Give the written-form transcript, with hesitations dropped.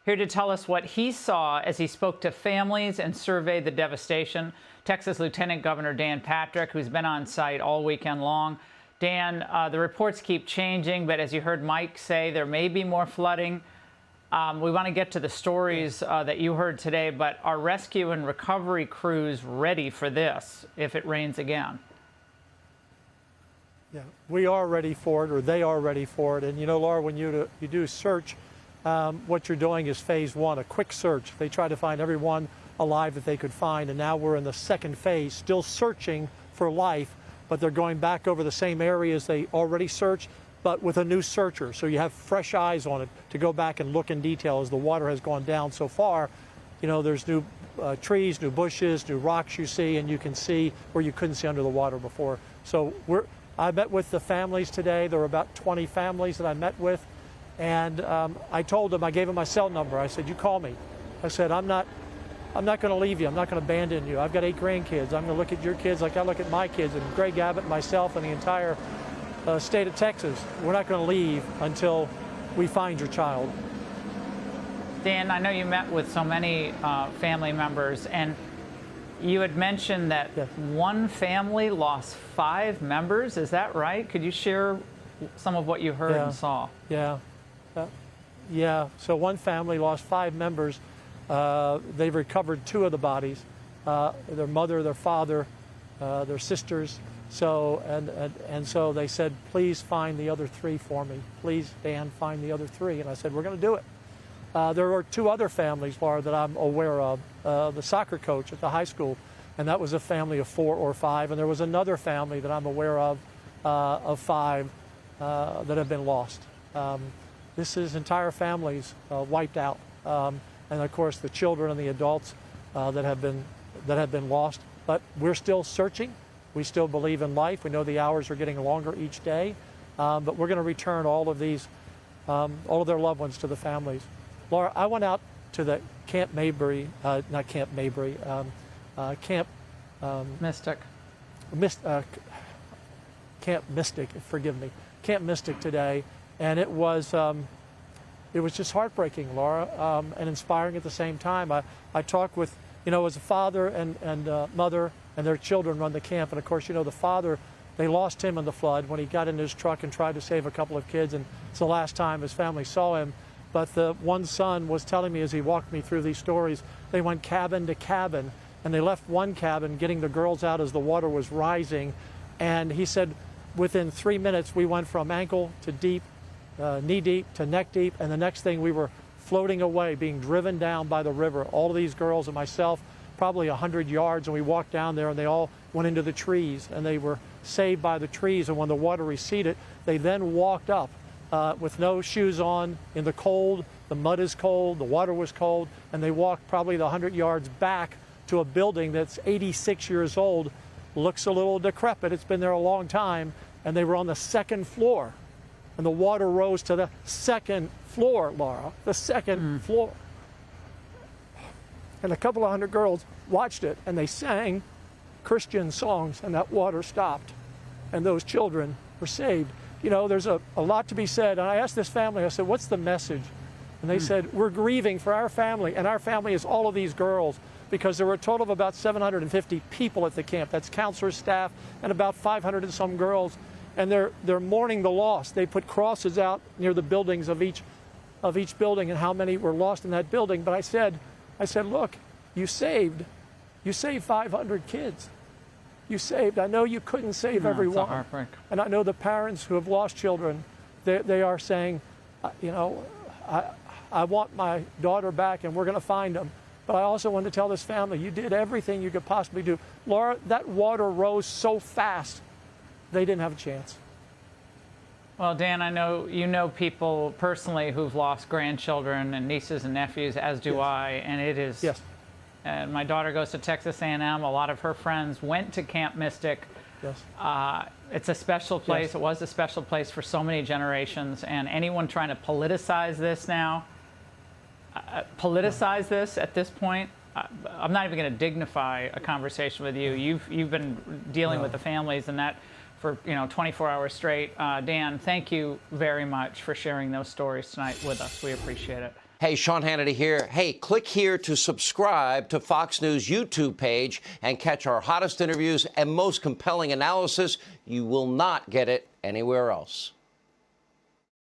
Here to tell us what he saw as he spoke to families and surveyed the devastation, Texas Lieutenant Governor Dan Patrick, who's been on site all weekend long. Dan, the reports keep changing, but as you heard Mike say, there may be more flooding. We want to get to the stories that you heard today, but are rescue and recovery crews ready for this if it rains again? Yeah, we are ready for it, or they are ready for it. And you know, Laura, when you do search, what you're doing is phase one, a quick search. They try to find everyone alive that they could find, and now we're in the second phase, still searching for life, but they're going back over the same areas they already searched, but with a new searcher. So you have fresh eyes on it to go back and look in detail as the water has gone down so far. You know, there's new trees, new bushes, new rocks you see, and you can see where you couldn't see under the water before. So I met with the families today. There were about 20 families that I met with. And I told them, I gave them my cell number. I said, you call me. I said, I'm not going to leave you. I'm not going to abandon you. I've got 8 grandkids. I'm going to look at your kids like I look at my kids, and Greg Abbott, myself, and the entire state of Texas. We're not going to leave until we find your child. Dan, I know you met with so many family members, and you had mentioned that yes. One family lost 5 members. Is that right? Could you share some of what you heard and saw? Yeah, so one family lost 5 members. They've recovered 2 of the bodies, their mother, their father, their sisters. So, and so they said, please find the other 3 for me. Please, Dan, find the other 3. And I said, we're going to do it. There were 2 other families, Laura, that I'm aware of. The soccer coach at the high school, and that was a family of 4 or 5. And there was another family that I'm aware of 5 that have been lost. This is entire families wiped out, and of course the children and the adults that have been lost. But we're still searching. We still believe in life. We know the hours are getting longer each day, but we're going to return all of these, all of their loved ones to the families. Laura, I went out to the Camp Mabry, not Camp Mabry, Camp Mystic. Camp Mystic. Forgive me, Camp Mystic today. And it was just heartbreaking, Laura, and inspiring at the same time. I talked with, you know, as a father and mother and their children run the camp. And of course, you know, the father, they lost him in the flood when he got in his truck and tried to save a couple of kids. And it's the last time his family saw him. But the one son was telling me as he walked me through these stories, they went cabin to cabin, and they left one cabin getting the girls out as the water was rising. And he said, within 3 minutes, we went from ankle to deep, knee deep to neck deep, and the next thing we were floating away, being driven down by the river. All of these girls and myself, probably 100 yards, and we walked down there, and they all went into the trees, and they were saved by the trees. And when the water receded, they then walked up with no shoes on in the cold. The mud is cold, the water was cold, and they walked probably the 100 yards back to a building that's 86 years old, looks a little decrepit. It's been there a long time, and they were on the 2nd floor. And the water rose to the 2nd floor, Laura, the 2nd floor. And a couple of 100 girls watched it, and they sang Christian songs, and that water stopped. And those children were saved. You know, there's a lot to be said. And I asked this family, I said, what's the message? And they said, we're grieving for our family, and our family is all of these girls, because there were a total of about 750 people at the camp. That's counselors, staff, and about 500 and some girls. And they're mourning the loss. They put crosses out near the buildings of each building and how many were lost in that building. But I said, look, you saved 500 kids. You saved. I know you couldn't save everyone. It's a heartbreak. And I know the parents who have lost children, they are saying, you know, I want my daughter back, and we're going to find them. But I also want to tell this family, you did everything you could possibly do. Laura, that water rose so fast, they didn't have a chance. Well, Dan, I know you know people personally who've lost grandchildren and nieces and nephews, as do I, and it is. Yes. And my daughter goes to Texas A&M. A lot of her friends went to Camp Mystic. Yes. It's a special place. Yes. It was a special place for so many generations. And anyone trying to politicize this now, this at this point, I'm not even going to dignify a conversation with you. You've been dealing with the families and that for 24 hours straight. Dan, thank you very much for sharing those stories tonight with us. We appreciate it. Hey, Sean Hannity here. Hey, click here to subscribe to Fox News YouTube page and catch our hottest interviews and most compelling analysis. You will not get it anywhere else.